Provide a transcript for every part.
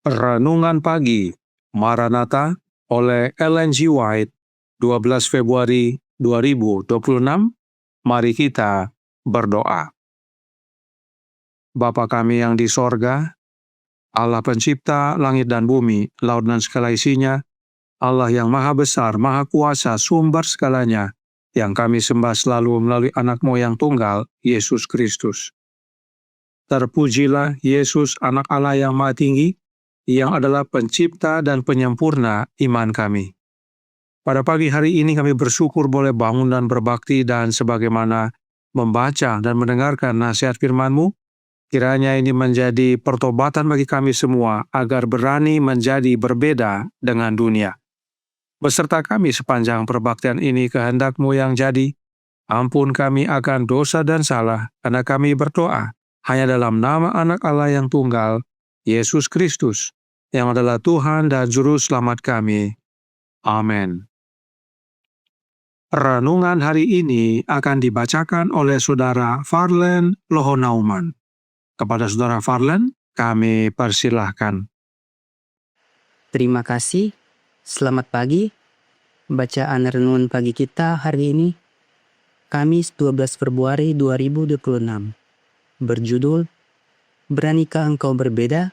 Renungan Pagi, Maranatha oleh Ellen G. White, 12 Februari 2026. Mari kita berdoa. Bapa kami yang di sorga, Allah pencipta langit dan bumi, laut dan segala isinya, Allah yang maha besar, maha kuasa, sumber segalanya, yang kami sembah selalu melalui anak-Mu yang tunggal, Yesus Kristus. Terpujilah Yesus, anak Allah yang maha tinggi, yang adalah pencipta dan penyempurna iman kami. Pada pagi hari ini kami bersyukur boleh bangun dan berbakti, dan sebagaimana membaca dan mendengarkan nasihat firman-Mu, kiranya ini menjadi pertobatan bagi kami semua agar berani menjadi berbeda dengan dunia. Beserta kami sepanjang perbaktian ini, kehendak-Mu yang jadi. Ampun kami akan dosa dan salah, karena kami berdoa hanya dalam nama anak Allah yang tunggal, Yesus Kristus, yang adalah Tuhan dan Juru Selamat kami. Amin. Renungan hari ini akan dibacakan oleh Saudara Farlen Lohonauman. Kepada Saudara Farlen, kami persilahkan. Terima kasih. Selamat pagi. Bacaan renungan pagi kita hari ini, Kamis 12 Februari 2026. Berjudul, Beranikah Engkau Berbeda?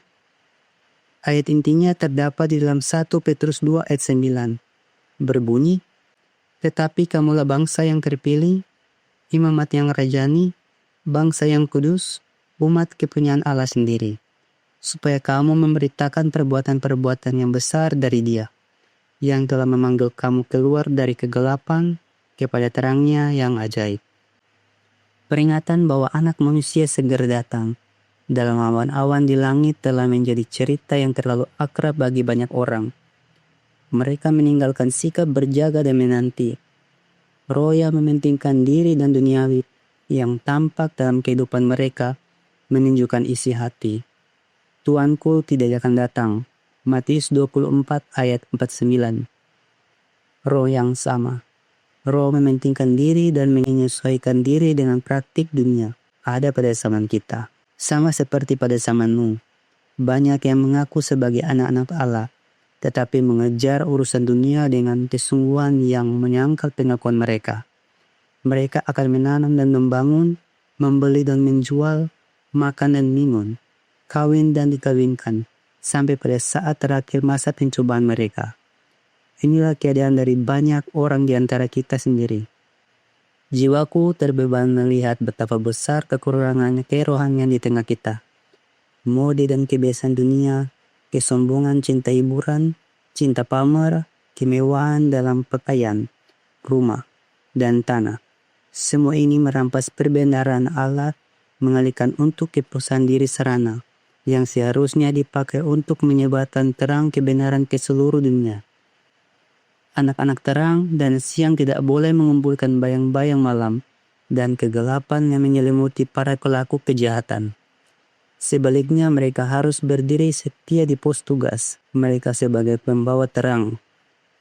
Ayat intinya terdapat di dalam 1 Petrus 2 ayat 9. Berbunyi, tetapi kamulah bangsa yang terpilih, imamat yang rajani, bangsa yang kudus, umat kepunyaan Allah sendiri, supaya kamu memberitakan perbuatan-perbuatan yang besar dari Dia, yang telah memanggil kamu keluar dari kegelapan kepada terangnya yang ajaib. Peringatan bahwa anak manusia segera datang dalam awan-awan di langit telah menjadi cerita yang terlalu akrab bagi banyak orang. Mereka meninggalkan sikap berjaga dan menanti. Roh yang mementingkan diri dan duniawi yang tampak dalam kehidupan mereka menunjukkan isi hati. Tuanku tidak akan datang. Matius 24 ayat 49. Roh yang sama. Roh mementingkan diri dan menyesuaikan diri dengan praktik dunia ada pada zaman kita. Sama seperti pada zaman Nuh, banyak yang mengaku sebagai anak-anak Allah, tetapi mengejar urusan dunia dengan kesungguhan yang menyangkal pengakuan mereka. Mereka akan menanam dan membangun, membeli dan menjual, makan dan minum, kawin dan dikawinkan, sampai pada saat terakhir masa pencobaan mereka. Inilah keadaan dari banyak orang di antara kita sendiri. Jiwaku terbeban melihat betapa besar kekurangan kerohanian di tengah kita. Mode dan kebiasaan dunia, kesombongan cinta hiburan, cinta pamer, kemewahan dalam pakaian, rumah, dan tanah. Semua ini merampas perbenaran Allah, mengalihkan untuk kepuasan diri serana, yang seharusnya dipakai untuk menyebarkan terang kebenaran ke seluruh dunia. Anak-anak terang dan siang tidak boleh mengumpulkan bayang-bayang malam dan kegelapan yang menyelimuti para pelaku kejahatan. Sebaliknya mereka harus berdiri setia di pos tugas. Mereka sebagai pembawa terang,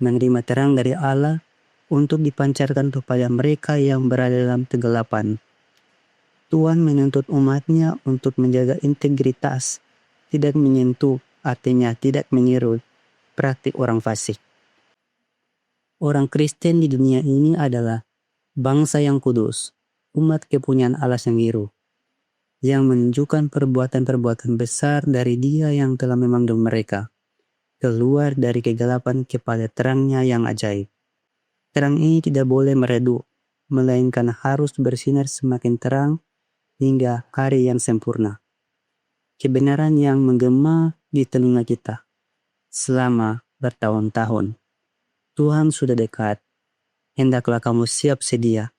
menerima terang dari Allah untuk dipancarkan kepada mereka yang berada dalam kegelapan. Tuhan menuntut umatnya untuk menjaga integritas, tidak menyentuh, artinya tidak meniru praktik orang fasik. Orang Kristen di dunia ini adalah bangsa yang kudus, umat kepunyaan Allah sendiri, yang menunjukkan perbuatan-perbuatan besar dari Dia yang telah memanggil mereka keluar dari kegelapan kepada terangnya yang ajaib. Terang ini tidak boleh meredup, melainkan harus bersinar semakin terang hingga hari yang sempurna. Kebenaran yang menggema di telinga kita selama bertahun-tahun. Tuhan sudah dekat. Hendaklah kamu siap sedia.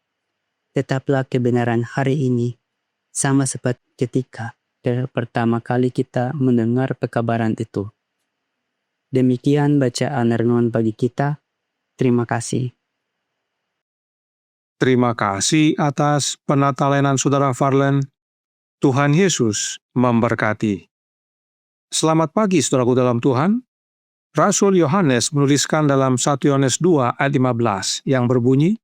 Tetaplah kebenaran hari ini, sama seperti ketika pertama kali kita mendengar pekabaran itu. Demikian bacaan renungan bagi kita. Terima kasih. Terima kasih atas penatalenan Saudara Farlen. Tuhan Yesus memberkati. Selamat pagi saudaraku dalam Tuhan. Rasul Yohanes menuliskan dalam 1 Yohanes 2 ayat 15 yang berbunyi,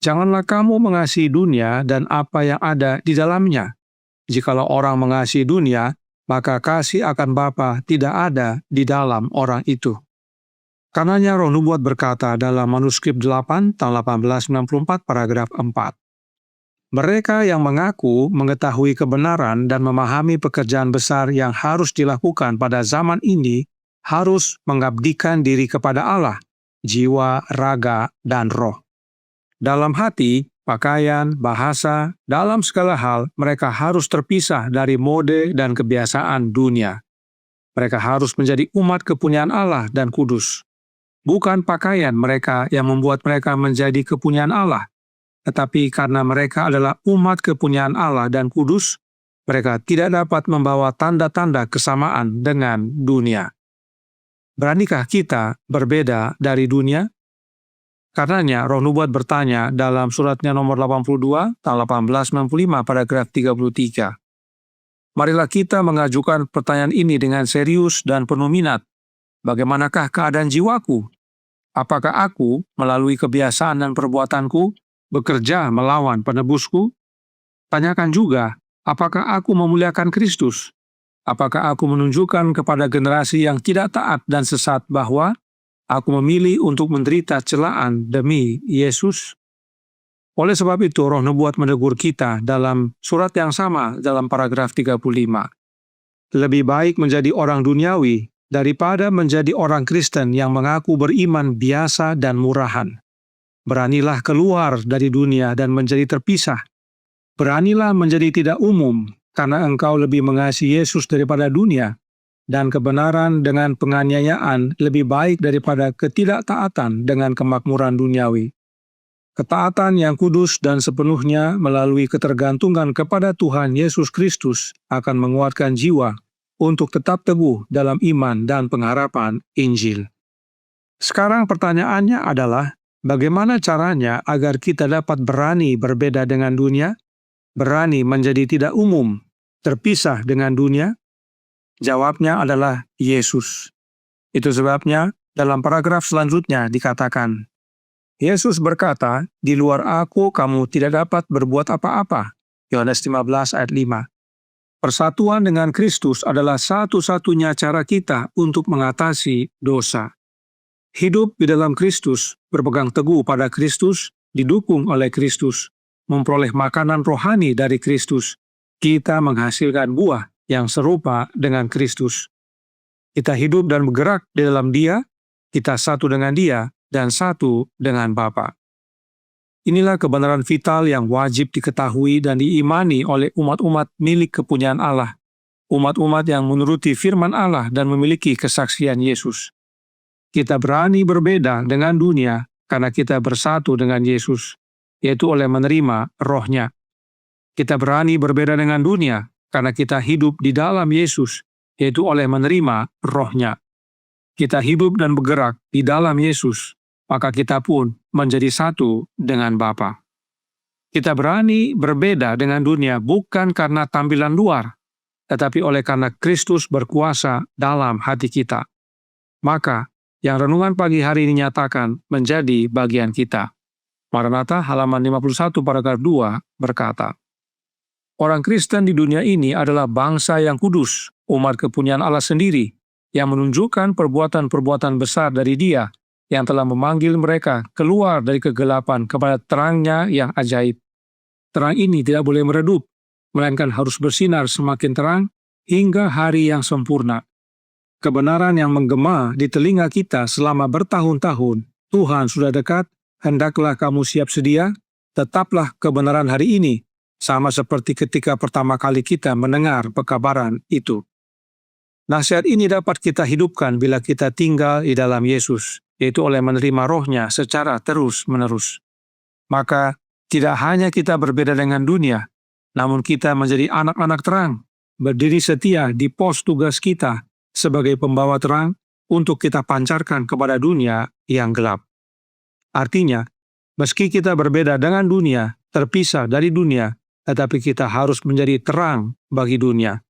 janganlah kamu mengasihi dunia dan apa yang ada di dalamnya. Jikalau orang mengasihi dunia, maka kasih akan Bapa tidak ada di dalam orang itu. Karenanya Roh Nubuat berkata dalam manuskrip 8 tahun 1894 paragraf 4. Mereka yang mengaku mengetahui kebenaran dan memahami pekerjaan besar yang harus dilakukan pada zaman ini harus mengabdikan diri kepada Allah, jiwa, raga, dan roh. Dalam hati, pakaian, bahasa, dalam segala hal mereka harus terpisah dari mode dan kebiasaan dunia. Mereka harus menjadi umat kepunyaan Allah dan kudus. Bukan pakaian mereka yang membuat mereka menjadi kepunyaan Allah, tetapi karena mereka adalah umat kepunyaan Allah dan kudus, mereka tidak dapat membawa tanda-tanda kesamaan dengan dunia. Beranikah kita berbeda dari dunia? Karenanya Roh Nubuat bertanya dalam suratnya nomor 82 tahun 1895 paragraf 33. Marilah kita mengajukan pertanyaan ini dengan serius dan penuh minat. Bagaimanakah keadaan jiwaku? Apakah aku, melalui kebiasaan dan perbuatanku, bekerja melawan penebusku? Tanyakan juga, apakah aku memuliakan Kristus? Apakah aku menunjukkan kepada generasi yang tidak taat dan sesat bahwa aku memilih untuk menderita celaan demi Yesus? Oleh sebab itu, Roh Nubuat menegur kita dalam surat yang sama dalam paragraf 35. Lebih baik menjadi orang duniawi daripada menjadi orang Kristen yang mengaku beriman biasa dan murahan. Beranilah keluar dari dunia dan menjadi terpisah. Beranilah menjadi tidak umum, karena engkau lebih mengasihi Yesus daripada dunia, dan kebenaran dengan penganiayaan lebih baik daripada ketidaktaatan dengan kemakmuran duniawi. Ketaatan yang kudus dan sepenuhnya melalui ketergantungan kepada Tuhan Yesus Kristus akan menguatkan jiwa untuk tetap teguh dalam iman dan pengharapan Injil. Sekarang pertanyaannya adalah, bagaimana caranya agar kita dapat berani berbeda dengan dunia, berani menjadi tidak umum, terpisah dengan dunia? Jawabnya adalah Yesus. Itu sebabnya dalam paragraf selanjutnya dikatakan, Yesus berkata, di luar aku kamu tidak dapat berbuat apa-apa. Yohanes 15 ayat 5. Persatuan dengan Kristus adalah satu-satunya cara kita untuk mengatasi dosa. Hidup di dalam Kristus, berpegang teguh pada Kristus, didukung oleh Kristus, memperoleh makanan rohani dari Kristus, kita menghasilkan buah yang serupa dengan Kristus. Kita hidup dan bergerak di dalam Dia, kita satu dengan Dia, dan satu dengan Bapa. Inilah kebenaran vital yang wajib diketahui dan diimani oleh umat-umat milik kepunyaan Allah, umat-umat yang menuruti firman Allah dan memiliki kesaksian Yesus. Kita berani berbeda dengan dunia karena kita bersatu dengan Yesus, yaitu oleh menerima Roh-Nya. Kita berani berbeda dengan dunia karena kita hidup di dalam Yesus, yaitu oleh menerima Roh-Nya. Kita hidup dan bergerak di dalam Yesus, maka kita pun menjadi satu dengan Bapa. Kita berani berbeda dengan dunia bukan karena tampilan luar, tetapi oleh karena Kristus berkuasa dalam hati kita. Maka, yang renungan pagi hari ini nyatakan menjadi bagian kita. Maranatha halaman 51 paragraf 2 berkata, orang Kristen di dunia ini adalah bangsa yang kudus, umat kepunyaan Allah sendiri, yang menunjukkan perbuatan-perbuatan besar dari Dia, yang telah memanggil mereka keluar dari kegelapan kepada terang-Nya yang ajaib. Terang ini tidak boleh meredup, melainkan harus bersinar semakin terang hingga hari yang sempurna. Kebenaran yang menggema di telinga kita selama bertahun-tahun, Tuhan sudah dekat, hendaklah kamu siap sedia, tetaplah kebenaran hari ini, sama seperti ketika pertama kali kita mendengar pekabaran itu. Nasihat ini dapat kita hidupkan bila kita tinggal di dalam Yesus, yaitu oleh menerima Roh-Nya secara terus-menerus. Maka, tidak hanya kita berbeda dengan dunia, namun kita menjadi anak-anak terang, berdiri setia di pos tugas kita sebagai pembawa terang untuk kita pancarkan kepada dunia yang gelap. Artinya, meski kita berbeda dengan dunia, terpisah dari dunia, tetapi kita harus menjadi terang bagi dunia,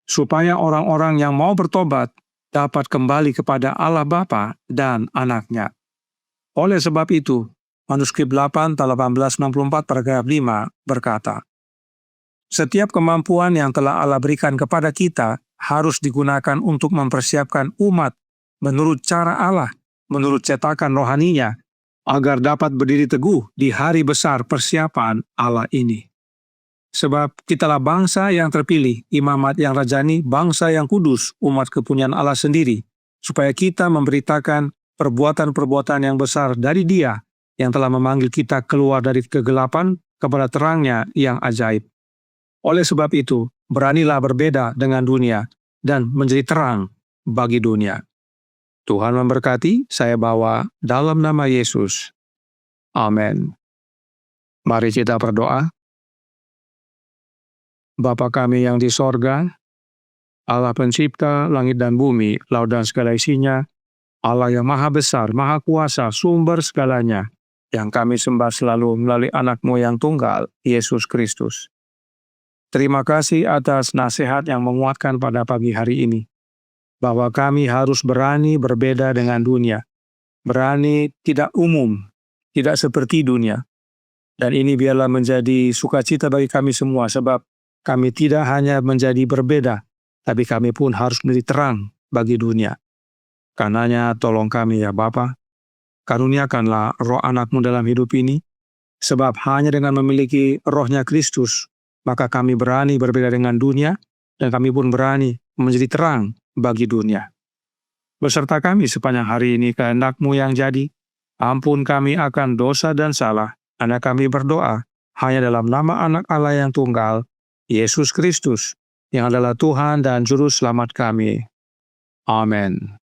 supaya orang-orang yang mau bertobat dapat kembali kepada Allah Bapa dan Anak-Nya. Oleh sebab itu, manuskrip 8 tahun 1864 paragraf 5 berkata, setiap kemampuan yang telah Allah berikan kepada kita harus digunakan untuk mempersiapkan umat menurut cara Allah, menurut cetakan rohaninya, agar dapat berdiri teguh di hari besar persiapan Allah ini. Sebab kitalah bangsa yang terpilih, imamat yang rajani, bangsa yang kudus, umat kepunyaan Allah sendiri, supaya kita memberitakan perbuatan-perbuatan yang besar dari Dia yang telah memanggil kita keluar dari kegelapan kepada terangnya yang ajaib. Oleh sebab itu, beranilah berbeda dengan dunia dan menjadi terang bagi dunia. Tuhan memberkati, saya bawa dalam nama Yesus. Amin. Mari kita berdoa. Bapa kami yang di sorga, Allah pencipta langit dan bumi, laut dan segala isinya, Allah yang maha besar, maha kuasa, sumber segalanya, yang kami sembah selalu melalui anak-Mu yang tunggal, Yesus Kristus. Terima kasih atas nasihat yang menguatkan pada pagi hari ini, bahwa kami harus berani berbeda dengan dunia, berani tidak umum, tidak seperti dunia. Dan ini biarlah menjadi sukacita bagi kami semua, sebab kami tidak hanya menjadi berbeda, tapi kami pun harus menjadi terang bagi dunia. Karenanya tolong kami ya Bapa, karuniakanlah roh anak-Mu dalam hidup ini, sebab hanya dengan memiliki rohnya Kristus, maka kami berani berbeda dengan dunia, dan kami pun berani menjadi terang bagi dunia. Beserta kami sepanjang hari ini kehendak-Mu yang jadi, ampun kami akan dosa dan salah, karena kami berdoa hanya dalam nama anak Allah yang tunggal, Yesus Kristus, yang adalah Tuhan dan Juru Selamat kami. Amin.